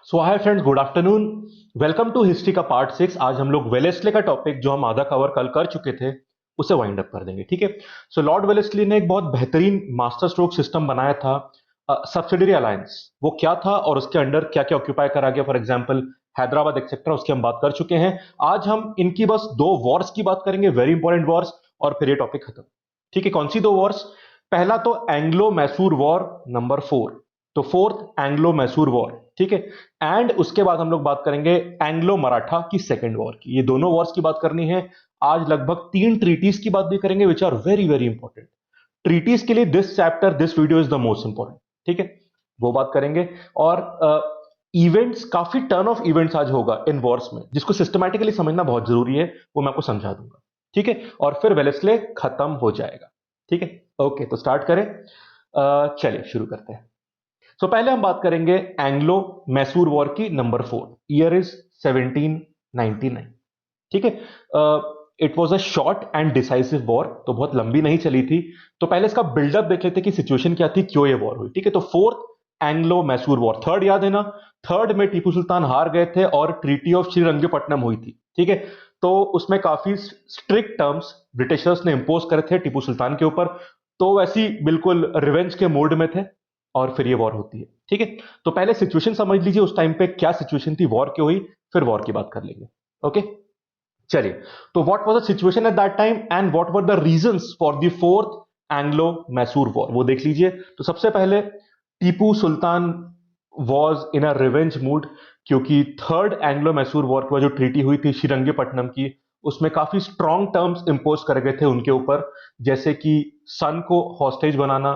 So hi friends, good afternoon. Welcome to history का part 6। आज हम लोग वेलेस्ले का टॉपिक जो हम आधा कवर कल कर चुके थे उसे वाइंड अप कर देंगे। ठीक है। सो लॉर्ड वेलेस्ली ने एक बहुत बेहतरीन मास्टर स्ट्रोक सिस्टम बनाया था, सब्सिडरी अलायंस। वो क्या था और उसके अंडर क्या क्या ऑक्यूपाई करा गया, फॉर एग्जाम्पल हैदराबाद एक्सेट्रा, उसकी हम बात कर चुके हैं। आज हम इनकी बस दो वॉर्स की बात करेंगे, वेरी इंपॉर्टेंट वॉर्स, और फिर ये टॉपिक खत्म। ठीक है, कौन सी दो वॉर्स? पहला तो एंग्लो मैसूर वॉर नंबर 4, तो फोर्थ एंग्लो मैसूर वॉर। ठीक है। एंड उसके बाद हम लोग बात करेंगे एंग्लो मराठा की सेकेंड वॉर की। ये दोनों वॉर्स की बात करनी है। आज लगभग 3 ट्रीटीज की बात भी करेंगे which are very very important. Treaties के लिए this chapter, this video is the most important. ठीक है, वो बात करेंगे। और इवेंट्स, काफी टर्न ऑफ इवेंट्स आज होगा इन वॉर्स में, जिसको सिस्टमैटिकली समझना बहुत जरूरी है, वो मैं आपको समझा दूंगा। ठीक है, और फिर वेलेस्ले खत्म हो जाएगा। ठीक है, ओके, तो स्टार्ट करें। चलिए शुरू करते हैं। सो पहले हम बात करेंगे एंग्लो मैसूर वॉर की नंबर 4। Year is 1799। ठीक है। It was a short and decisive war, तो बहुत लंबी नहीं चली थी। तो पहले इसका बिल्डअप देख लेते कि सिचुएशन क्या थी, क्यों ये वॉर हुई। ठीक है, तो fourth Anglo Mysore war, third याद है ना? थर्ड में टीपू सुल्तान हार गए थे और ट्रीटी ऑफ श्रीरंगपट्टनम हुई थी। ठीक है, तो उसमें काफी स्ट्रिक्ट टर्म्स ब्रिटिशर्स ने इंपोज करे थे टीपू सुल्तान के ऊपर। तो वैसी बिल्कुल रिवेंज के मूड में थे, और फिर ये वॉर होती है। ठीक है, तो पहले सिचुएशन समझ लीजिए उस टाइम पे क्या सिचुएशन थी, वॉर क्यों हुई, फिर वॉर की बात कर लेंगे। ओके, चलिए। तो what was the situation at that time and what were the reasons for the fourth Anglo Mysore war, वो देख लीजिए। तो सबसे पहले Tipu Sultan was in a revenge mood, क्योंकि थर्ड एंग्लो मैसूर वॉर की जो ट्रीटी हुई थी श्रीरंगपट्टनम की, उसमें काफी स्ट्रॉन्ग टर्म्स इंपोज करे गए थे उनके ऊपर, जैसे कि सन को हॉस्टेज बनाना,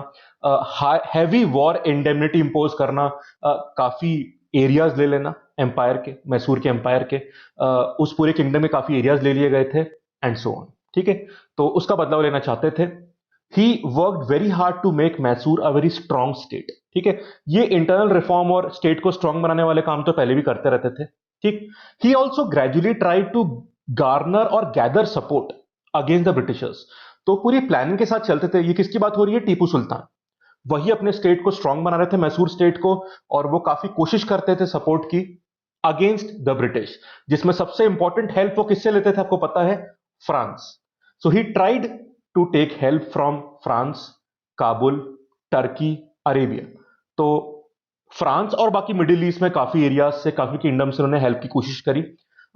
हैवी वॉर इंडेमनिटी इंपोज करना, काफी एरियाज ले लेना एम्पायर के, मैसूर के एम्पायर के, उस पूरे किंगडम में काफी एरियाज ले लिए गए थे, एंड सो ऑन। ठीक है, तो उसका बदलाव लेना चाहते थे। He worked very hard to make Mysore a very strong state. ठीक है, ये इंटरनल रिफॉर्म और स्टेट को स्ट्रॉन्ग बनाने वाले काम तो पहले भी करते रहते थे। ठीक। He also gradually tried to garner और gather support against the Britishers. तो पूरी प्लानिंग के साथ चलते थे। ये किसकी बात हो रही है? टीपू सुल्तान। वही अपने स्टेट को स्ट्रांग बना रहे थे, मैसूर स्टेट को, और वो काफी कोशिश करते थे सपोर्ट की अगेंस्ट द ब्रिटिश, जिसमें सबसे इंपॉर्टेंट हेल्प वो किससे लेते थे आपको पता है? France. So he tried to take help from France, Kabul, Turkey, Arabia. तो फ्रांस और बाकी मिडिल ईस्ट में काफी एरियाज से, काफी किंगडम से उन्होंने हेल्प की कोशिश करी।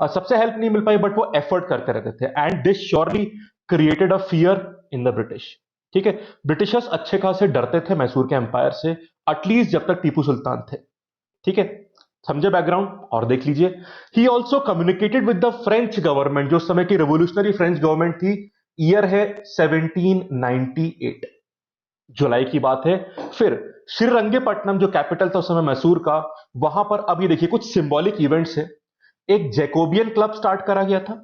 सबसे हेल्प नहीं मिल पाई, बट वो एफर्ट करते रहते थे, and this surely created a fear in the British. ठीक है, ब्रिटिशर्स अच्छे खासे डरते थे मैसूर के एम्पायर से, एटलीस्ट जब तक टीपू सुल्तान थे। ठीक है, समझे बैकग्राउंड? और देख लीजिए, he also communicated with the French government, जो उस समय की रेवोल्यूशनरी फ्रेंच गवर्नमेंट थी। ईयर है 1798, जुलाई की बात है। फिर श्रीरंगपट्टनम जो कैपिटल था उस समय मैसूर का, वहां पर अब ये देखिए कुछ सिंबॉलिक इवेंट्स है। एक जैकोबियन क्लब स्टार्ट करा गया था,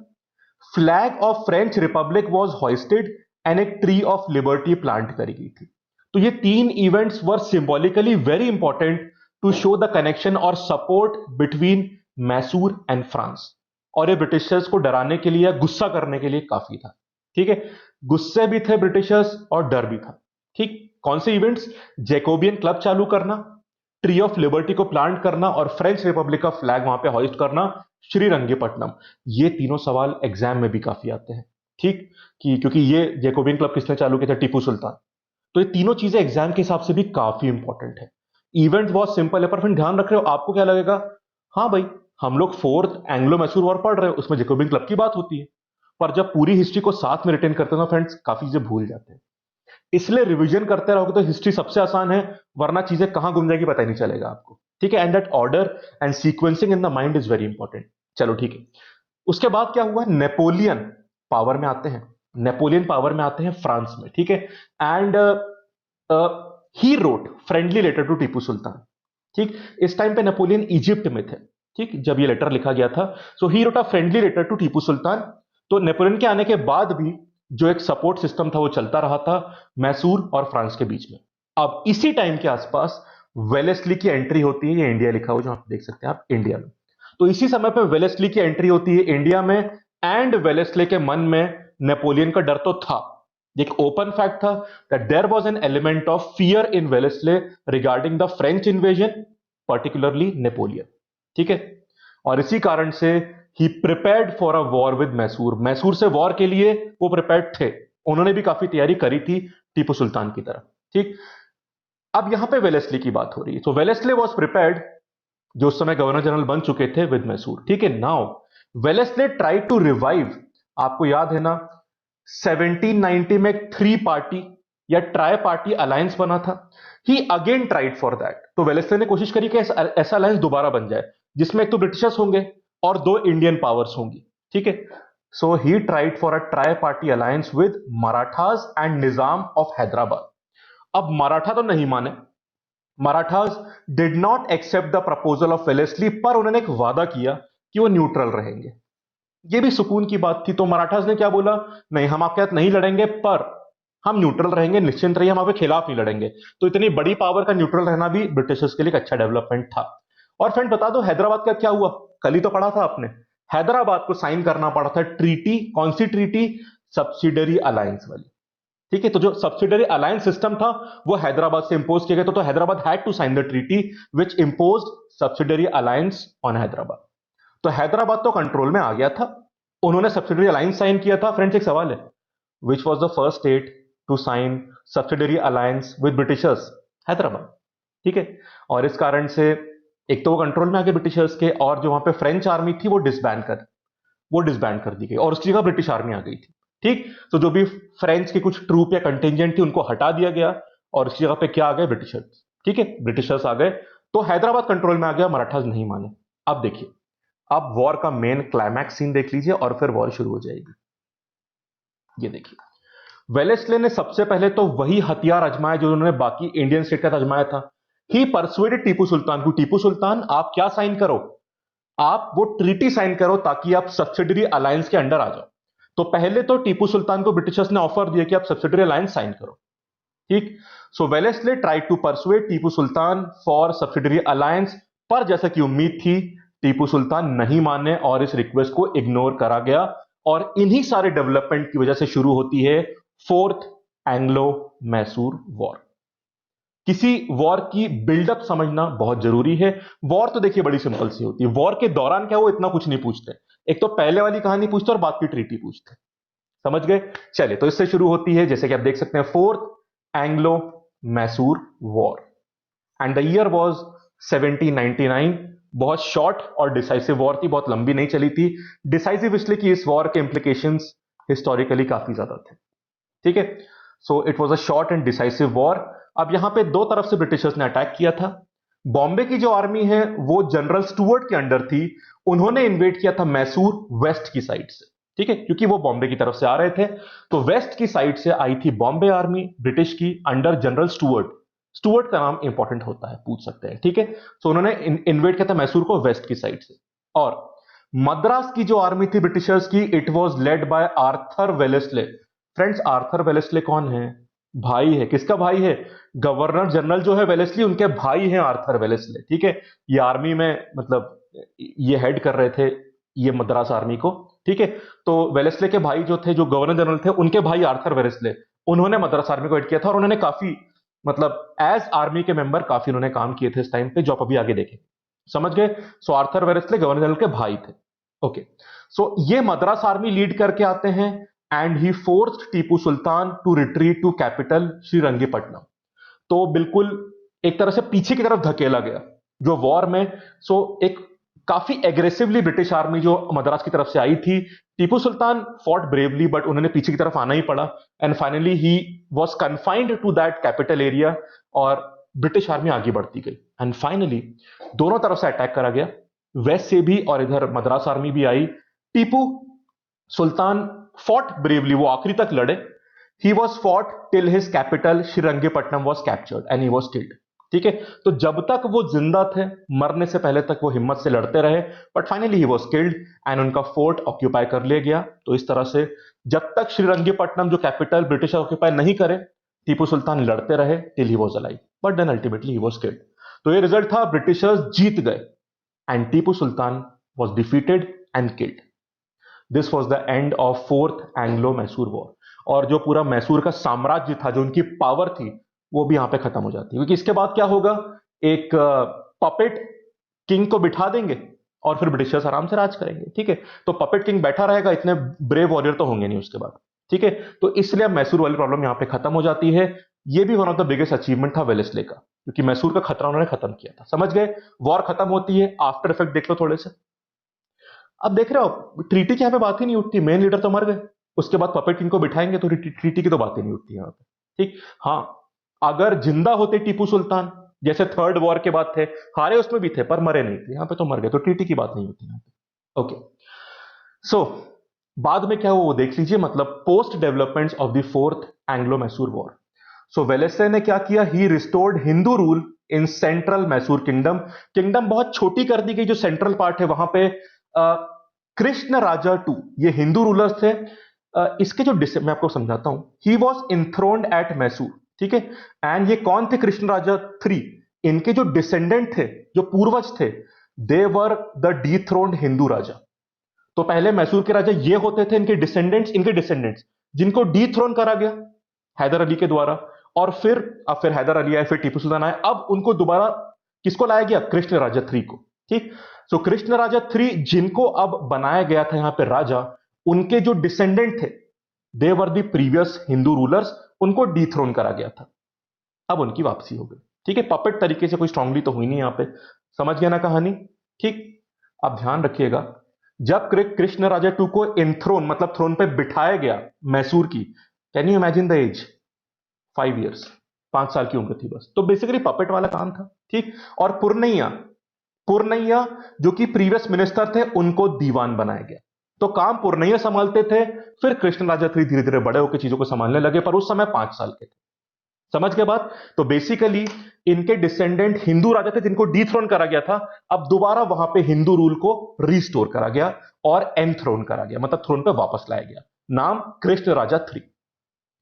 flag of French republic was hoisted, and एक ट्री ऑफ लिबर्टी प्लांट करी गई थी। तो ये तीन events were symbolically very important to show the connection और support between Mysore and France. और ये ब्रिटिशर्स को डराने के लिए या गुस्सा करने के लिए काफी था। ठीक है, गुस्से भी थे ब्रिटिशर्स और डर भी था। ठीक, कौन से इवेंट्स? जैकोबियन क्लब चालू करना, ट्री ऑफ लिबर्टी को प्लांट करना, और फ्रेंच रिपब्लिक का फ्लैग वहां पे हॉइस्ट करना श्रीरंगपट्टनम। ये तीनों सवाल एग्जाम में भी काफी आते हैं। ठीक, कि क्योंकि ये जैकोबियन क्लब किसने चालू किया था? टीपू सुल्तान। तो ये तीनों चीजें एग्जाम के हिसाब से भी काफी इंपॉर्टेंट है। इवेंट बहुत सिंपल है, पर फिर ध्यान रख रहे हो, आपको क्या लगेगा? हाँ भाई, हम लोग फोर्थ एंग्लो मैसूर वॉर पढ़ रहे हो, उसमें जैकोबियन क्लब की बात होती है। पर जब पूरी हिस्ट्री को साथ में रिटेन करते हो ना फ्रेंड्स, काफी चीजें भूल जाते हैं। इसलिए रिवीजन करते रहोगे तो हिस्ट्री सबसे आसान है, वरना चीजें कहां घूम जाएगी पता ही नहीं चलेगा आपको। ठीक है, and that order and sequencing in the mind is very important. चलो ठीक है, उसके बाद क्या हुआ? नेपोलियन पावर में आते हैं। नेपोलियन पावर में आते हैं फ्रांस में। ठीक है, and he wrote friendly letter to Tipu Sultan. ठीक, इस टाइम पे नेपोलियन इजिप्ट में थे। ठीक, जब ये लेटर लिखा गया था, so he wrote a friendly letter to Tipu Sultan. तो नेपोलियन के आने के बाद भी जो एक सपोर्ट सिस्टम था वो चलता रहा था मैसूर और फ्रांस के बीच में। अब इसी टाइम के आसपास वेलेस्ली की एंट्री होती है। ये इंडिया लिखा हुआ जो आप देख सकते हैं, आप इंडिया में। तो इसी समय पे वेलेस्ली की एंट्री होती है इंडिया में, एंड वेलेस्ले के मन में नेपोलियन का डर तो था। एक ओपन फैक्ट था that there was an element of fear in Wellesley regarding the French invasion, particularly Napoleon. ठीक है। और इसी कारण से ही prepared for a war with Mysore, Mysore से वॉर के लिए वो प्रिपेयर्ड थे, उन्होंने भी काफी तैयारी करी थी टीपू सुल्तान की तरह। ठीक। अब यहां पे वेलेस्ली की बात हो रही है, तो वेलेस्ले वॉज प्रिपेयर्ड, जो उस समय गवर्नर जनरल बन चुके थे, विद मैसूर। ठीक है। Now Wellesley try to revive, आपको याद है ना 1790 में एक थ्री पार्टी या ट्राई पार्टी अलायंस बना था। He again tried for that, तो वेलेस्ले ने कोशिश करी कि ऐसा अलायंस दोबारा बन जाए जिसमें एक तो ब्रिटिशर्स होंगे और दो इंडियन पावर्स होंगी। ठीक है। So he tried for a tri party alliance with Marathas and Nizam of Hyderabad. अब मराठा तो नहीं माने, Marathas did not accept the proposal of Wellesley, पर उन्होंने एक वादा किया कि वो न्यूट्रल रहेंगे। ये भी सुकून की बात थी। तो मराठास ने क्या बोला, नहीं हम आपके साथ नहीं लड़ेंगे, पर हम न्यूट्रल रहेंगे, निश्चिंत रहिए, हम आपके खिलाफ नहीं लड़ेंगे। तो इतनी बड़ी पावर का न्यूट्रल रहना भी ब्रिटिशर्स के लिए एक अच्छा डेवलपमेंट था। और फ्रेंड बता दो हैदराबाद का क्या हुआ, कल ही तो पढ़ा था आपने, हैदराबाद को साइन करना पड़ा था ट्रीटी, कौन सी ट्रीटी, सब्सिडरी अलायंस वाली। ठीक है। तो जो सब्सिडरी अलायंस सिस्टम था वो हैदराबाद से इंपोज किया गया, तो Hyderabad had to sign the treaty which imposed subsidiary alliance on Hyderabad. तो हैदराबाद तो कंट्रोल में आ गया था, उन्होंने सब्सिडरी अलायंस साइन किया था। फ्रेंड्स एक सवाल है, which was the first state to sign subsidiary alliance with Britishers, Hyderabad. ठीक है। और इस कारण से एक तो वो कंट्रोल में आ गए ब्रिटिशर्स के, और जो वहां पे फ्रेंच आर्मी थी वो डिसबैंड कर दी गई और उसकी जगह ब्रिटिश आर्मी आ गई थी। ठीक। तो जो भी फ्रेंच की कुछ ट्रूप या कंटिजेंट थी उनको हटा दिया गया और उसकी जगह पे क्या आ गए, ब्रिटिशर्स। ठीक है, ब्रिटिशर्स आ गए, तो हैदराबाद कंट्रोल में आ गया, मराठास नहीं माने। अब देखिए, अब वॉर का मेन क्लाइमैक्स सीन देख लीजिए और फिर वॉर शुरू हो जाएगी। ये देखिए, वेलेस्ले ने सबसे पहले तो वही हथियार आजमाया जो उन्होंने बाकी इंडियन स्टेट का आजमाया था। ही परसुएडेड टीपू सुल्तान को, टीपू सुल्तान आप क्या साइन करो, आप वो ट्रीटी साइन करो ताकि आप सब्सिडरी अलायंस के अंडर आ जाओ। तो पहले तो टीपू सुल्तान को ब्रिटिशर्स ने ऑफर दिया कि आप सब्सिडरी अलायंस साइन करो। ठीक। So Wellesley tried to persuade Tipu Sultan for subsidiary alliance, पर जैसा कि उम्मीद थी टीपू सुल्तान नहीं माने और इस रिक्वेस्ट को इग्नोर करा गया। और इन्हीं सारे डेवलपमेंट की वजह से शुरू होती है फोर्थ एंग्लो मैसूर वॉर। किसी वॉर की बिल्डअप समझना बहुत जरूरी है। वॉर तो देखिए बड़ी सिंपल सी होती है, वॉर के दौरान क्या वो इतना कुछ नहीं पूछते, एक तो पहले वाली कहानी पूछते और बाद की ट्रीटी पूछते। समझ गए। चलिए, तो इससे शुरू होती है, जैसे कि आप देख सकते हैं, fourth Anglo Mysore war and the year was 1799। बहुत शॉर्ट और डिसाइसिव वॉर थी, बहुत लंबी नहीं चली थी। डिसाइसिव इसलिए कि इस वॉर के इंप्लीकेशंस हिस्टोरिकली काफी ज्यादा थे। ठीक है। So it was a short and decisive war. अब यहां पे दो तरफ से ब्रिटिशर्स ने अटैक किया था। बॉम्बे की जो आर्मी है वो जनरल स्टुअर्ट के अंडर थी, उन्होंने इन्वेड किया था मैसूर वेस्ट की साइड से। ठीक है, क्योंकि वो बॉम्बे की तरफ से आ रहे थे, तो वेस्ट की साइड से आई थी बॉम्बे आर्मी ब्रिटिश की अंडर जनरल स्टुअर्ट। स्टुअर्ट का नाम इंपॉर्टेंट होता है, पूछ सकते हैं। ठीक है। सो उन्होंने इन्वेड किया था मैसूर को वेस्ट की साइड से। और मद्रास की जो आर्मी थी ब्रिटिशर्स की, it was led by Arthur Wellesley. Friends, Arthur Wellesley कौन है, भाई है, किसका भाई है, गवर्नर जनरल जो है वेलेस्ली, उनके भाई हैं आर्थर वेलेस्ले। ठीक है। ये आर्मी में मतलब ये हेड कर रहे थे ये मद्रास आर्मी को। ठीक है। तो वेलेस्ले के भाई जो थे, जो गवर्नर जनरल थे, उनके भाई आर्थर वेलेस्ले, उन्होंने मद्रास आर्मी को हेड किया था और उन्होंने काफी मतलब एज आर्मी के मेंबर काफी उन्होंने काम किए थे इस टाइम पे, जो आप अभी आगे देखें। समझ गए। सो आर्थर वेलेस्ले गवर्नर जनरल के भाई थे। ओके। सो ये मद्रास आर्मी लीड करके आते हैं and he forced Tipu Sultan to retreat to capital Srirangapatnam. तो बिल्कुल एक तरह से पीछे की तरफ धकेला गया जो वॉर में। सो एक काफी एग्रेसिवली ब्रिटिश आर्मी जो मद्रास की तरफ से आई थी, Tipu Sultan fought bravely, but उन्होंने पीछे की तरफ आना ही पड़ा and finally he was confined to that capital area और ब्रिटिश आर्मी आगे बढ़ती गई एंड फाइनली दोनों तरफ से अटैक करा गया, वेस्ट से भी और इधर मद्रास आर्मी भी आई। टीपू सुल्तान फॉट ब्रेवली, वो आखिरी तक लड़े। He was fought till his capital Srirangapatnam was captured and he was killed. ठीक है। तो जब तक वो जिंदा थे, मरने से पहले तक वो हिम्मत से लड़ते रहे, but finally he was killed and उनका फोर्ट ऑक्यूपाई कर लिया गया। तो इस तरह से जब तक श्रीरंगपट्टनम जो कैपिटल ब्रिटिश ऑक्यूपाई नहीं करे, टीपू सुल्तान लड़ते रहे till he was alive, but then ultimately he was killed. तो ये रिजल्ट था, ब्रिटिशर्स जीत गए and Tipu Sultan was defeated and killed. This was the end of fourth Anglo Mysore war. और जो पूरा मैसूर का साम्राज्य था, जो उनकी पावर थी, वो भी यहां पे खत्म हो जाती है, क्योंकि इसके बाद क्या होगा, एक पपेट किंग को बिठा देंगे और फिर ब्रिटिशर्स आराम से राज करेंगे। ठीक है, तो पपेट किंग बैठा रहेगा, इतने ब्रेव वॉरियर तो होंगे नहीं उसके बाद। ठीक है, तो इसलिए अब मैसूर वाली प्रॉब्लम यहां पे खत्म हो जाती है। ये भी one of the biggest achievement था वेलेस्ले का, क्योंकि मैसूर का खतरा उन्होंने खत्म किया था। समझ गए? वॉर खत्म होती है, आफ्टर इफेक्ट देख लो थोड़े से। अब देख रहे हो ट्रीटी की यहाँ पे बात ही नहीं उठती, मेन लीडर तो मर गए, उसके बाद पपेट किंग को बिठाएंगे तो ट्रीटी की तो बात ही नहीं उठती यहाँ पे। ठीक, हाँ, अगर जिंदा होते टीपू सुल्तान, जैसे थर्ड वॉर के बाद थे, हारे उसमें भी थे पर मरे नहीं थे, यहाँ पे तो मर गए, तो ट्रीटी की बात नहीं होती यहाँ पे। ओके, सो बाद में क्या हुआ वो देख लीजिए, मतलब post developments of the fourth Anglo Mysore war. So Wellesley ने क्या किया, he restored Hindu rule in central Mysore kingdom. Kingdom बहुत छोटी कर दी गई, जो सेंट्रल पार्ट है वहां पे कृष्ण राजा टू ये हिंदू रूलर्स थे। इसके जो मैं आपको समझाता हूं, ही वॉज इंथ्रोन्ड एट मैसूर। ठीक है, एंड ये कौन थे कृष्ण राजा थ्री, इनके जो डिसेंडेंट थे, जो पूर्वज थे, दे वर द डीथ्रोन्ड हिंदू राजा। तो पहले मैसूर के राजा ये होते थे, इनके डिसेंडेंट्स जिनको डीथ्रोन करा गया हैदर अली के द्वारा, और अब फिर हैदर अली आए, फिर टीपू सुल्तान आए, अब उनको दोबारा किसको लाया गया, कृष्ण राजा थ्री को। ठीक, सो कृष्ण राजा थ्री जिनको अब बनाया गया था यहां पे राजा, उनके जो डिसेंडेंट थे, they were the previous Hindu rulers, उनको डीथ्रोन करा गया था। अब उनकी वापसी हो गई। ठीक है, पपेट तरीके से कोई स्ट्रांगली तो हुई नहीं यहां पे। समझ गया ना कहानी? ठीक, अब ध्यान रखिएगा, जब कृष्ण राजा टू को एंथ्रोन मतलब थ्रोन पे बिठाया गया मैसूर की, can you imagine the age, 5 years, 5 साल की उम्र थी बस। तो बेसिकली पपेट वाला काम था। ठीक, और पुरनैया जो कि प्रीवियस मिनिस्टर थे, उनको दीवान बनाया गया। तो काम पुरनैया संभालते थे, फिर कृष्ण राजा थ्री धीरे धीरे बड़े होकर चीजों को संभालने लगे, पर उस समय 5 साल के थे। समझ गए बात? तो बेसिकली इनके डिसेंडेंट हिंदू राजा थे जिनको डीथ्रोन करा गया था, अब दोबारा वहां पे हिंदू रूल को रिस्टोर करा गया और एनथ्रोन करा गया, मतलब थ्रोन पे वापस लाया गया। नाम कृष्ण राजा थ्री।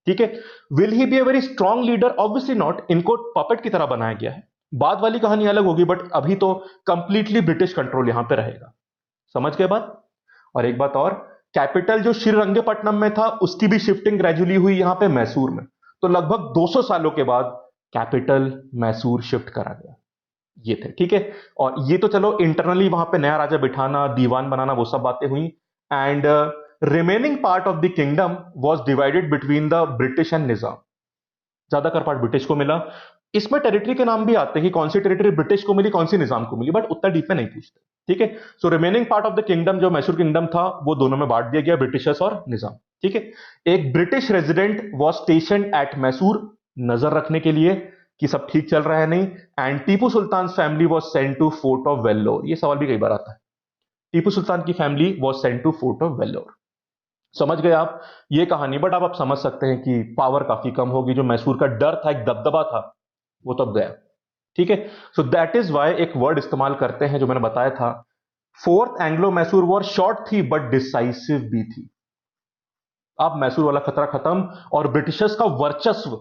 ठीक है, will he be a very strong leader? Obviously not, इनको पपेट की तरह बनाया गया है। बाद वाली कहानी अलग होगी, बट अभी तो कंप्लीटली ब्रिटिश कंट्रोल यहां पे रहेगा। समझ गए बात? और एक बात और, कैपिटल जो श्रीरंगपट्टनम में था उसकी भी शिफ्टिंग ग्रेजुअली हुई यहां पे मैसूर में। तो लगभग 200 सालों के बाद कैपिटल मैसूर शिफ्ट करा गया। ये थे। ठीक है, और ये तो चलो इंटरनली वहां पे नया राजा बिठाना, दीवान बनाना, वो सब बातें हुई। And remaining part of the kingdom was divided between the British and Nizam. ज्यादातर पार्ट ब्रिटिश को मिला। इसमें टेरिटरी के नाम भी आते हैं कि कौन सी टेरिटरी ब्रिटिश को मिली, कौन सी निजाम को मिली, बट उतना डीप में नहीं पूछते। ठीक है, so remaining part of the kingdom जो मैसूर किंगडम था, वो दोनों में बांट दिया गया, ब्रिटिशर्स और निजाम। ठीक है, एक British resident was station at Mysore, नजर रखने के लिए कि सब ठीक चल रहा है नहीं। And Tipu Sultan family was sent to fort of Vellore. ये सवाल भी कई बार आता है, टीपू सुल्तान की family was sent to fort of Vellore. समझ गए आप ये कहानी? बट आप समझ सकते हैं कि पावर काफी कम होगी, जो मैसूर का डर था, एक दबदबा था, वो तब गया। ठीक है, सो दैट इज वाई एक वर्ड इस्तेमाल करते हैं जो मैंने बताया था, fourth Anglo Mysore war short थी बट डिसाइसिव भी थी। अब मैसूर वाला खतरा खत्म और ब्रिटिशर्स का वर्चस्व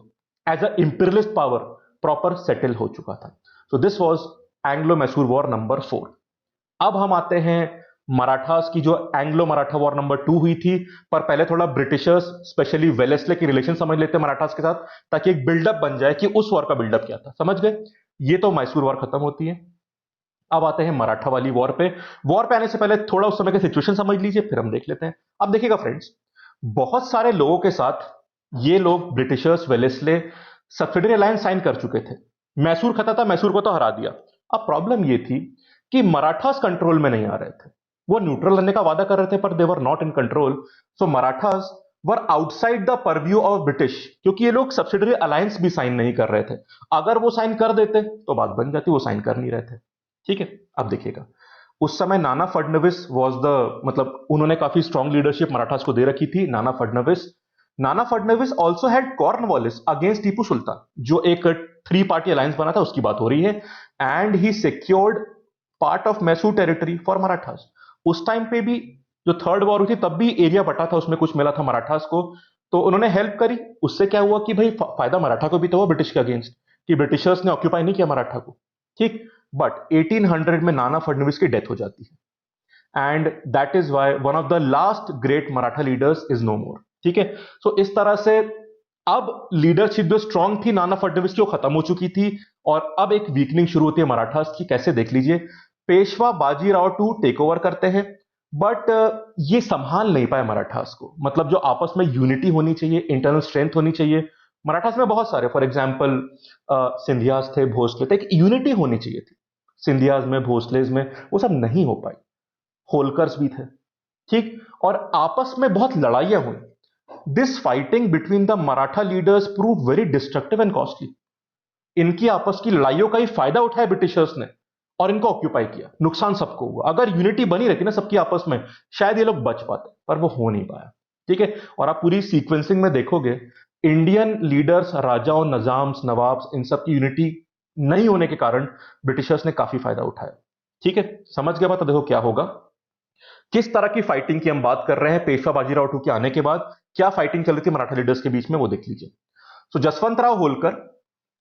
as a imperialist power proper settle हो चुका था। So this was Anglo Mysore war number 4। अब हम आते हैं मराठास की, जो एंग्लो मराठा वॉर नंबर 2 हुई थी। पर पहले थोड़ा ब्रिटिशर्स स्पेशली वेलेस्ले की रिलेशन समझ लेते हैं मराठास के साथ, ताकि एक बिल्डअप बन जाए कि उस वॉर का बिल्डअप क्या था। समझ गए? ये तो मैसूर वॉर खत्म होती है। अब आते हैं मराठा वाली वॉर पे। वॉर पे आने से पहले थोड़ा उस समय का सिचुएशन समझ लीजिए, फिर हम देख लेते हैं। अब देखिएगा फ्रेंड्स, बहुत सारे लोगों के साथ ये लोग Britishers Wellesley subsidiary alliance sign कर चुके थे। मैसूर खत्म था, मैसूर को तो हरा दिया। अब प्रॉब्लम ये थी कि मराठास कंट्रोल में नहीं आ रहे थे। वो न्यूट्रल रहने का वादा कर रहे थे, पर they were not in control. So Marathas were outside the purview of British, क्योंकि ये लोग सब्सिडरी अलायंस भी साइन नहीं कर रहे थे। अगर वो साइन कर देते तो बात बन जाती, वो साइन कर नहीं रहे थे। ठीक है, अब देखिएगा, उस समय नाना फडणवीस वाज द, मतलब उन्होंने काफी स्ट्रांग लीडरशिप मराठास को दे रखी थी। Nana Phadnavis also had Cornwallis against Tipu Sultan, जो एक 3 पार्टी अलायंस बना था, उसकी बात हो रही है। And he secured part of Mysore territory for Marathas. उस टाइम पे भी जो थर्ड वॉर हुई थी, तब भी एरिया बटा था, उसमें कुछ मिला था मराठास को, तो उन्होंने हेल्प करी। उससे क्या हुआ कि भाई फायदा मराठा को भी तो हुआ ब्रिटिश के अगेंस्ट, कि ब्रिटिशर्स ने ऑक्यूपाई नहीं किया मराठा को। ठीक, बट 1800 में नाना फडणवीस की डेथ हो जाती है, and that is why one of the last great Maratha leaders is no more. ठीक है, सो इस तरह से अब लीडरशिप जो स्ट्रांग थी नाना फडणवीस की, वो खत्म हो चुकी थी, और अब एक वीकनिंग शुरू होती है मराठास की। कैसे? देख लीजिए, Peshwa Bajirao two take over करते हैं, बट ये संभाल नहीं पाए मराठास को। मतलब जो आपस में यूनिटी होनी चाहिए, इंटरनल स्ट्रेंथ होनी चाहिए, मराठास में बहुत सारे, फॉर एग्जाम्पल सिंधियास थे, भोसले थे, एक यूनिटी होनी चाहिए थी सिंधियाज में, भोसलेज में, वो सब नहीं हो पाई। होलकर्स भी थे, ठीक, और आपस में बहुत लड़ाइयां हुई। This fighting between the Maratha leaders prove very destructive and costly. इनकी आपस की लड़ाइयों का ही फायदा उठाया ब्रिटिशर्स ने और इनको ऑक्यूपाई किया। नुकसान सबको हुआ। अगर यूनिटी बनी रहती ना सबकी आपस में, शायद ये लोग बच पाते, पर वो हो नहीं पाया। ठीक है, और आप पूरी सीक्वेंसिंग में देखोगे, इंडियन लीडर्स, राजाओं, नजाम्स, नवाब्स, इन सब की यूनिटी नहीं होने के कारण ब्रिटिशर्स ने काफी फायदा उठाया। ठीक है, समझ गया बात? तो देखो क्या होगा, किस तरह की फाइटिंग की हम बात कर रहे हैं पेशवा बाजीराव टू के आने के बाद, क्या फाइटिंग चल रही थी मराठा लीडर्स के बीच में, वो देख लीजिए। सो जसवंत राव होलकर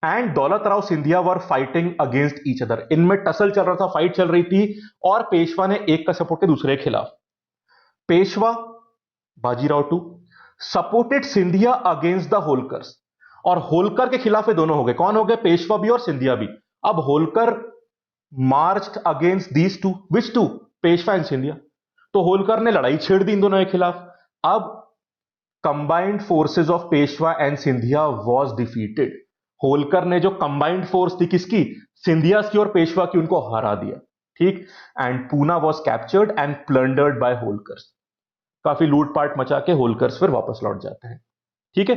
एंड दौलत Rao Scindia were fighting against each other. इनमें टसल चल रहा था, फाइट चल रही थी, और पेशवा ने एक का सपोर्ट किया दूसरे के खिलाफ। Peshwa Bajirao two supported Scindia against the Holkars, और होलकर के खिलाफ ये दोनों हो गए। कौन हो गए? पेशवा भी और सिंधिया भी। अब Holkar marched against these two, which two? Peshwa and Scindia. तो होलकर ने लड़ाई छेड़ दी इन दोनों के खिलाफ। अब combined forces of Peshwa and Scindia was defeated. Holkar ने जो कंबाइंड फोर्स थी किसकी? सिंधियास की और पेशवा की, उनको हरा दिया। ठीक, and Poona was captured and plundered by Holkars. काफी लूटपाट मचा के होलकर्स फिर वापस लौट जाते हैं। ठीक है,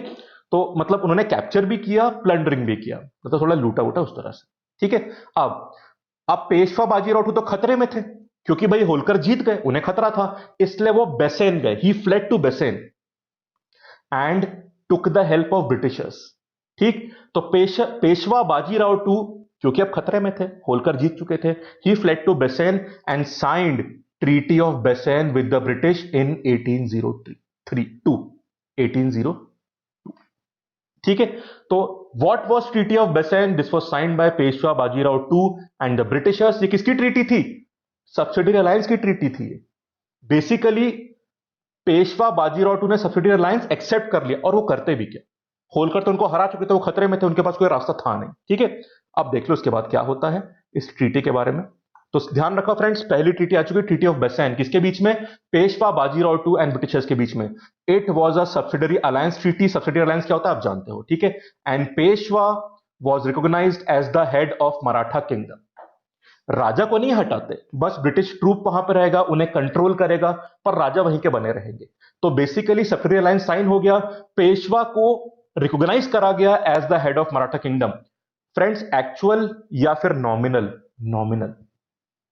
तो मतलब उन्होंने कैप्चर भी किया, प्लंडरिंग भी किया, मतलब थोड़ा लूटा वूटा उस तरह से। ठीक है, अब पेशवा बाजीराव टू तो खतरे में थे, क्योंकि भाई होलकर जीत गए, उन्हें खतरा था, इसलिए वो बेसेन गए। ही fled to Bassein and took the help of Britishers. ठीक, तो पेशवा बाजीराव टू, क्योंकि अब खतरे में थे, होलकर जीत चुके थे, he fled to Bassein and signed treaty of Bassein with the British in 1802। 1802। ठीक है, तो what was treaty of Bassein? This was signed by Peshwa Bajirao two and the Britishers. ये किसकी ट्रीटी थी? सब्सिडियरी अलायंस की ट्रीटी थी। बेसिकली पेशवा बाजीराव टू ने सब्सिडियरी अलायंस एक्सेप्ट कर लिया, और वो करते भी क्या, होलकर तो उनको हरा चुके थे, वो खतरे में थे, उनके पास कोई रास्ता था नहीं। ठीक है, अब देख लो उसके बाद क्या होता है इस ट्रीटी के बारे में। तो ध्यान रखो फ्रेंड्स, पहली ट्रीटी आ चुकी है, ट्रीटी ऑफ बेसेन, किसके बीच में? Peshwa Bajirao two and Britishers के बीच में। It was a subsidiary alliance treaty. Subsidiary alliance क्या होता है आप जानते हो, ठीक है। And Peshwa was recognized as the head of Maratha kingdom. राजा को नहीं हटाते, बस ब्रिटिश ट्रूप वहां पर रहेगा, उन्हें कंट्रोल करेगा, पर राजा वहीं के बने रहेंगे। तो बेसिकली सब्सिडियरी अलायंस साइन हो गया, पेशवा को रिकॉग्नाइज करा गया as the head of Maratha kingdom. Friends, actual या फिर नॉमिनल? नॉमिनल,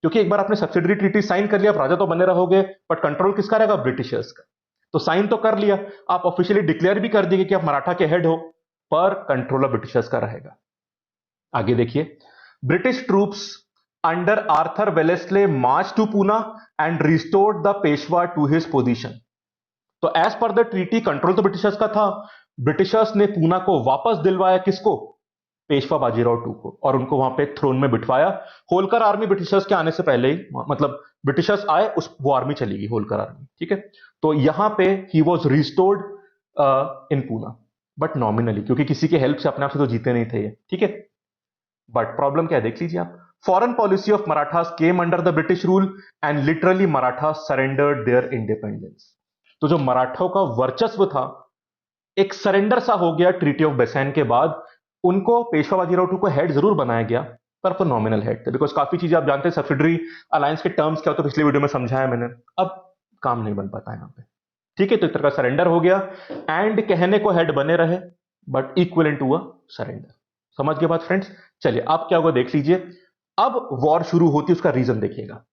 क्योंकि एक बार आपने सब्सिडियरी ट्रीटी साइन कर लिया, आप राजा तो बने रहोगे, बट कंट्रोल किसका रहेगा? ब्रिटिशर्स का। तो साइन तो कर लिया, आप ऑफिशियली डिक्लेयर भी कर दिए कि आप मराठा के हेड हो, पर कंट्रोल ऑफ ब्रिटिशर्स का रहेगा। आगे देखिए, British troops under Arthur Wellesley march to Poona and restored the Peshwa to his position. तो as per the treaty control तो ब्रिटिशर्स का था, ब्रिटिशर्स ने पूना को वापस दिलवाया, किसको? पेशवा बाजीराव टू को, और उनको वहां पे थ्रोन में बिठवाया। होलकर आर्मी ब्रिटिशर्स के आने से पहले ही, मतलब ब्रिटिशर्स आए, उस वो आर्मी चली गई, होलकर आर्मी। ठीक है, तो यहां पे he was restored in Poona, but nominally, क्योंकि किसी के हेल्प से अपने आप से तो जीते नहीं थे ये। ठीक है, बट प्रॉब्लम क्या है देख लीजिए आप। Foreign policy of Marathas came under the British rule and literally Maratha surrendered their independence. तो जो मराठाओं का वर्चस्व था, एक सरेंडर सा हो गया ट्रीटी ऑफ बेसेन के बाद। उनको पेशवा बाजीराव टू को हेड जरूर बनाया गया, पर वो नॉमिनल हेड थे, बिकॉज काफी चीजें आप जानते हैं सब्सिडरी अलायंस के टर्म्स क्या होते हैं, पिछले वीडियो में समझाया मैंने, अब काम नहीं बन पाता यहां पे। ठीक है, तो एक तरह का सरेंडर हो गया, एंड कहने को हेड बने रहे, but equal to a surrender. समझ गए बात फ्रेंड्स? चलिए, अब क्या होगा देख लीजिए। अब वॉर शुरू होती है, उसका रीजन देखिएगा।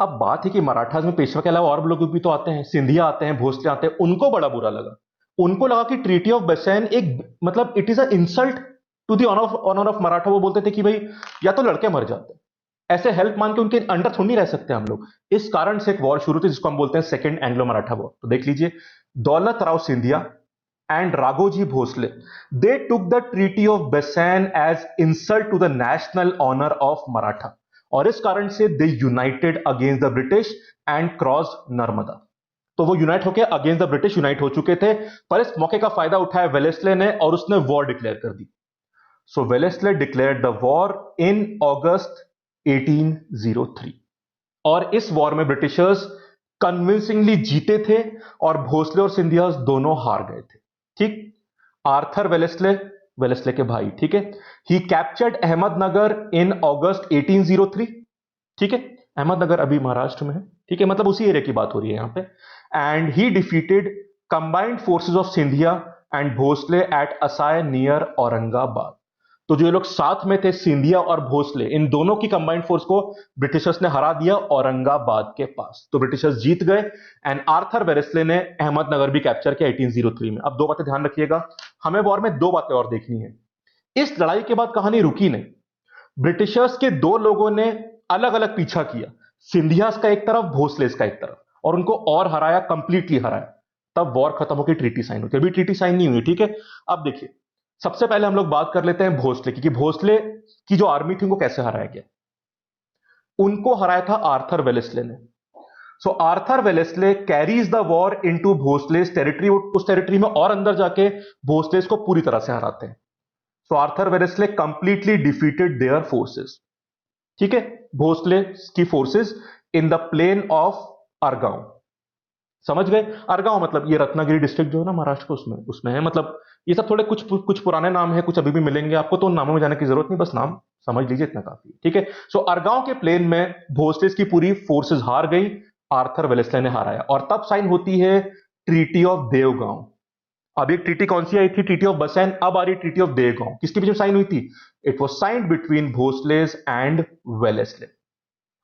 अब बात है कि मराठास में पेशवा के अलावा और लोग भी तो आते हैं, सिंधिया आते हैं, भोसले आते हैं, उनको बड़ा बुरा लगा। उनको लगा कि ट्रीटी ऑफ बेसेन एक, मतलब it is a insult to the honour of Maratha. वो बोलते थे कि भाई या तो लड़के मर जाते हैं, ऐसे हेल्प मान के उनके अंडर थोड़ी नहीं रह सकते हम लोग। इस कारण से एक वॉर शुरू थी, जिसको हम बोलते हैं सेकंड एंग्लो मराठा वॉर। तो देख लीजिए, दौलत Rao Scindia and Raghojee Bhosle, they took the Treaty of Besan as insult to the national honor of Maratha, और इस कारण से they united against the British and crossed Narmada. तो वो यूनाइट होकर अगेंस्ट द ब्रिटिश यूनाइट हो चुके थे, पर इस मौके का फायदा उठाया वेलेस्ले ने, और उसने वॉर डिक्लेयर कर दी। So Wellesley declared the war in August 1803। और इस वॉर में ब्रिटिशर्स कन्विंसिंगली जीते थे और भोसले और सिंधिया दोनों हार गए थे। ठीक। आर्थर वेलेस्ले, वेलेस्ले के भाई, ठीक है, ही कैप्चर्ड अहमदनगर इन अगस्त 1803। ठीक है, अहमदनगर अभी महाराष्ट्र में है, ठीक है, मतलब उसी एरिया की बात हो रही है यहां पे। And he defeated combined forces of Scindia and Bhonsle at Assaye near Aurangabad. तो जो ये लोग साथ में थे, सिंधिया और भोसले, इन दोनों की कंबाइंड फोर्स को ब्रिटिशर्स ने हरा दिया औरंगाबाद के पास। तो ब्रिटिशर्स जीत गए एंड आर्थर वेलेस्ले ने अहमदनगर भी कैप्चर किया 1803 में। अब दो बातें ध्यान रखिएगा, हमें वॉर में दो बातें और देखनी है। इस लड़ाई के बाद कहानी रुकी नहीं। ब्रिटिशर्स के दो लोगों ने अलग अलग पीछा किया, सिंधियास का एक तरफ, भोसलेस का एक तरफ, और उनको और हराया, कंप्लीटली हराया। तब वॉर खत्म होकर ट्रीटी साइन होती है। अभी ट्रीटी साइन नहीं हुई, ठीक है। अब देखिए, सबसे पहले हम लोग बात कर लेते हैं भोसले की, कि भोसले की जो आर्मी थी उनको कैसे हराया गया। उनको हराया था आर्थर वेलेस्ले ने। So Arthur Wellesley carries the war into Bhosles territory. उस टेरिटरी में और अंदर जाके भोसलेस को पूरी तरह से हराते हैं। So Arthur Wellesley completely defeated their forces, ठीक है, भोसले की forces in the plain of Argaon. समझ गए? अरगांव मतलब ये रत्नागिरी डिस्ट्रिक्ट जो है ना महाराष्ट्र को, उसमें उसमें है। मतलब ये सब थोड़े कुछ कुछ पुराने नाम है, कुछ अभी भी मिलेंगे आपको, तो उन नामों में जाने की जरूरत नहीं, बस नाम समझ लीजिए, इतना काफी है, ठीक है। सो अरगांव के प्लेन में भोसलेस की पूरी फोर्सेस हार गई, आर्थर वेलेस्ले ने हराया, और तब साइन होती है ट्रीटी ऑफ देवगांव। अब एक ट्रीटी कौन सी आई थी? Treaty of Bassein. अब आ रही ट्रीटी ऑफ देवगांव। किसके बीच में साइन हुई थी? It was signed between Bhosles and Wellesley.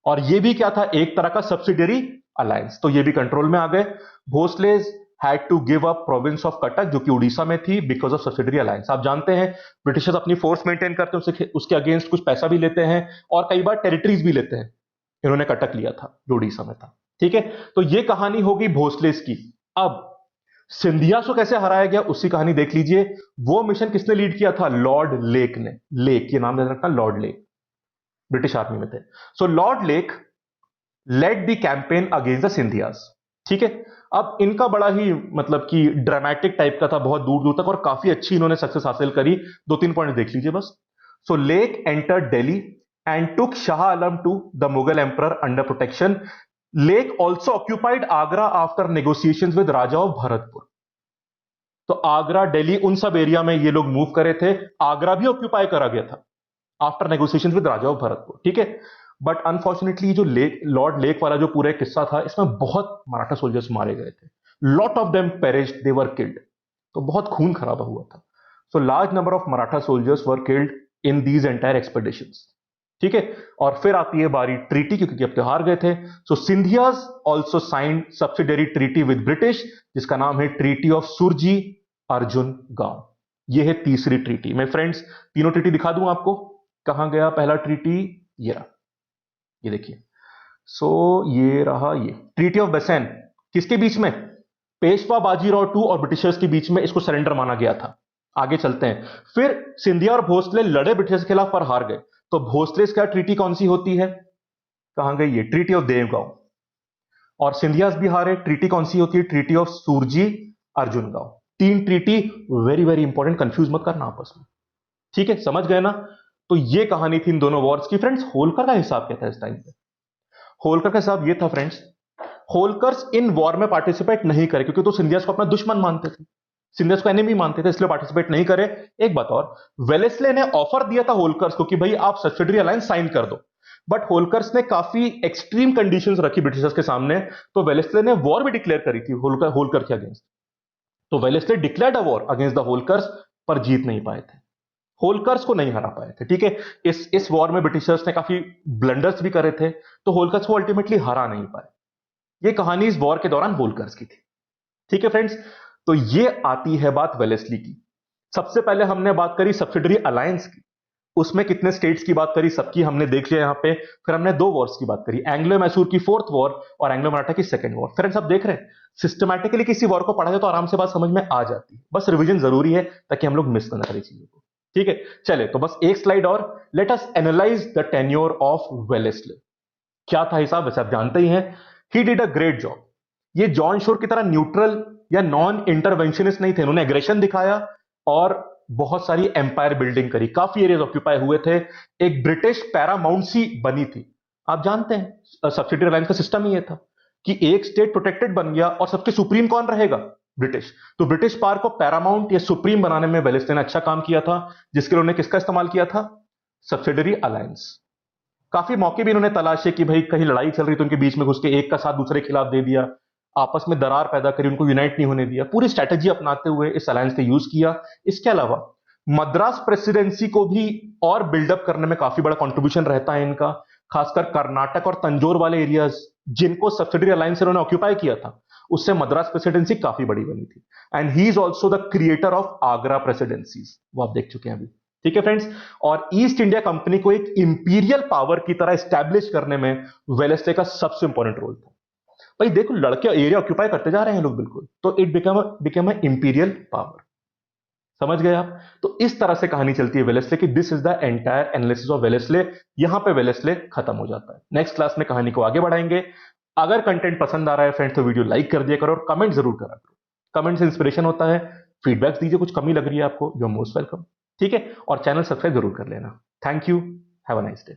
और ये भी क्या था? एक तरह का सब्सिडियरी अलायंस। तो ये भी कंट्रोल में आ गए। Bhosles had to give up province of Cuttack, जो कि उड़ीसा में थी, बिकॉज ऑफ सब्सिडियरी अलायंस। आप जानते हैं ब्रिटिशर्स अपनी फोर्स मेंटेन करते हैं, उसके अगेंस्ट कुछ पैसा भी लेते हैं और कई बार टेरिटरीज भी लेते हैं। इन्होंने कटक लिया था जो उड़ीसा में था, ठीक है। तो ये कहानी होगी भोसलेस की। अब सिंधिया को कैसे हराया गया उसकी कहानी देख लीजिए। वो मिशन किसने लीड किया था? लॉर्ड लेक ने। लेक, ये नाम याद रखना, लॉर्ड लेक, ब्रिटिश आर्मी में थे। So Lord Lake led the campaign against the Scindias, ठीक है। अब इनका बड़ा ही मतलब कि ड्रामेटिक टाइप का था, बहुत दूर दूर तक, और काफी अच्छी इन्होंने सक्सेस हासिल करी। दो तीन पॉइंट देख लीजिए बस। So Lake entered Delhi and took Shah Alam to the Mughal emperor under protection. Lake also occupied Agra after negotiations with raja of Bharatpur. तो आगरा, दिल्ली, उन सब एरिया में ये लोग मूव करे थे। आगरा भी ऑक्यूपाई करा गया था after negotiations with raja of Bharatpur, ठीक है। बट अनफॉर्चुनेटली जो लेक, लॉर्ड लेक वाला जो पूरा किस्सा था, इसमें बहुत मराठा सोल्जर्स मारे गए थे। Lot of them perished, they were killed. तो बहुत खून खराबा हुआ था। So large number of Maratha soldiers were killed in these entire expeditions, ठीक है। और फिर आती है बारी ट्रीटी, क्योंकि अब तो हार गए थे। So Scindias also signed subsidiary treaty with British, जिसका नाम है ट्रीटी ऑफ सुरजी अर्जुन गांव। ये है तीसरी ट्रीटी। मैं फ्रेंड्स तीनों ट्रीटी दिखा दूं आपको। कहां गया पहला ट्रीटी? ये रहा, ये देखिए। सो ये रहा, ये ट्रीटी ऑफ बेसेन। किसके बीच में? पेशवा बाजीराव टू और ब्रिटिशर्स के बीच में। इसको सरेंडर माना गया था। आगे चलते हैं। फिर सिंधिया और भोसले लड़े ब्रिटिशर्स के खिलाफ पर हार गए। तो भोसले का ट्रीटी कौन सी होती है? कहां गई ये? Treaty of Devgaon. और सिंधियास भी हारे। ट्रीटी कौन सी होती है? ट्रीटी ऑफ सुरजी अर्जुन गांव। तीन treaty, very very important, confuse मत करना आपस में, ठीक है, समझ गए ना। तो ये कहानी थी इन दोनों वॉर्स की। फ्रेंड्स होलकर का हिसाब क्या था इस टाइम पे? होलकर का हिसाब ये था फ्रेंड्स, होलकर्स इन वॉर में पार्टिसिपेट नहीं करे, क्योंकि तो सिंधियास को अपना दुश्मन मानते थे, सिंधियास को एनिमी मानते थे, इसलिए पार्टिसिपेट नहीं करे। एक बात और, वेलेस्ले ने ऑफर दिया था होलकर्स को कि भाई आप सब्सिडरी अलायंस साइन कर दो, बट होलकर्स ने काफी एक्सट्रीम कंडीशंस रखी ब्रिटिशर्स के सामने। तो वेलेस्ले ने वॉर भी डिक्लेयर करी थी होलकर के अगेंस्ट। तो Wellesley declared a war against the Holkars, पर जीत नहीं पाए थे, होलकर्स को नहीं हरा पाए थे, ठीक है। इस वॉर में ब्रिटिशर्स ने काफी ब्लंडर्स भी करे थे, तो होलकर्स को अल्टीमेटली हरा नहीं पाए। ये कहानी इस वॉर के दौरान होलकर्स की थी, ठीक है फ्रेंड्स। तो ये आती है बात वेलेस्ली की। सबसे पहले हमने बात करी सब्सिडरी अलायंस की, उसमें कितने स्टेट्स की बात करी, सबकी हमने देख लिया यहां पे। फिर हमने दो वॉर्स की बात करी, एंग्लो मैसूर की फोर्थ वॉर और एंग्लो मराठा की सेकंड वॉर। फ्रेंड्स आप देख रहे हैं, सिस्टमैटिकली किसी वॉर को पढ़ा जाए तो आराम से बात समझ में आ जाती है, बस रिवीजन जरूरी है ताकि हम लोग मिस ना करें चीजों को, ठीक है। चले तो बस एक स्लाइड और, let us analyse the tenure of Wellesley. क्या था हिसाब? वैसे आप जानते ही हैं, he did a great job. ये जॉन शोर की तरह न्यूट्रल या नॉन इंटरवेंशनिस्ट नहीं थे, उन्होंने एग्रेशन दिखाया और बहुत सारी एम्पायर बिल्डिंग करी, काफी एरियाज ऑक्यूपाई हुए थे। एक ब्रिटिश पैरामाउंटसी बनी थी। आप जानते हैं सब्सिडी अलायंस का सिस्टम ही ये था कि एक स्टेट प्रोटेक्टेड बन गया और सबके सुप्रीम कौन रहेगा? ब्रिटिश। तो ब्रिटिश पावर को पैरामाउंट या सुप्रीम बनाने में वेलेस्ली ने अच्छा काम किया था, जिसके लिए उन्होंने किसका इस्तेमाल किया था? Subsidiary alliance. काफी मौके भी इन्होंने तलाशे कि भाई कहीं लड़ाई चल रही तो उनके बीच में घुस के एक का साथ दूसरे के खिलाफ दे दिया, आपस में दरार पैदा करी, उनको यूनाइट नहीं होने दिया। पूरी स्ट्रेटेजी अपनाते हुए इस अलायंस ने यूज किया। इसके अलावा मद्रास प्रेसिडेंसी को भी और बिल्डअप करने में काफी बड़ा कंट्रीब्यूशन रहता है इनका, खासकर कर्नाटक और तंजौर वाले एरियाज जिनको सब्सिडरी अलायंस इन्होंने ऑक्यूपाई किया था, उससे मद्रास प्रेसिडेंसी काफी बड़ी बनी थी। And he is also the creator of Agra presidencies, वो आप देख चुके हैं अभी। ठीक है फ्रेंड्स, और ईस्ट इंडिया कंपनी को एक इंपीरियल पावर की तरह स्टैब्लिश करने में वेलेस्ले का सबसे इंपॉर्टेंट रोल था। भाई देखो, लड़के एरिया ऑक्यूपाई करते जा रहे हैं लोग, बिल्कुल, तो it become a imperial power. समझ गए आप? तो इस तरह से कहानी चलती है वेलेस्ले की। This is the entire analysis of Wellesley. यहां पे वेलेस्ले खत्म हो जाता है। नेक्स्ट क्लास में कहानी को आगे बढ़ाएंगे। अगर कंटेंट पसंद आ रहा है फ्रेंड्स तो वीडियो लाइक कर दिया करो और कमेंट जरूर करा करो। कमेंट से इंस्पिरेशन होता है। फीडबैक्स दीजिए, कुछ कमी लग रही है आपको, यू आर मोस्ट वेलकम। ठीक है, और चैनल सब्सक्राइब जरूर कर लेना। Thank you, have a nice day.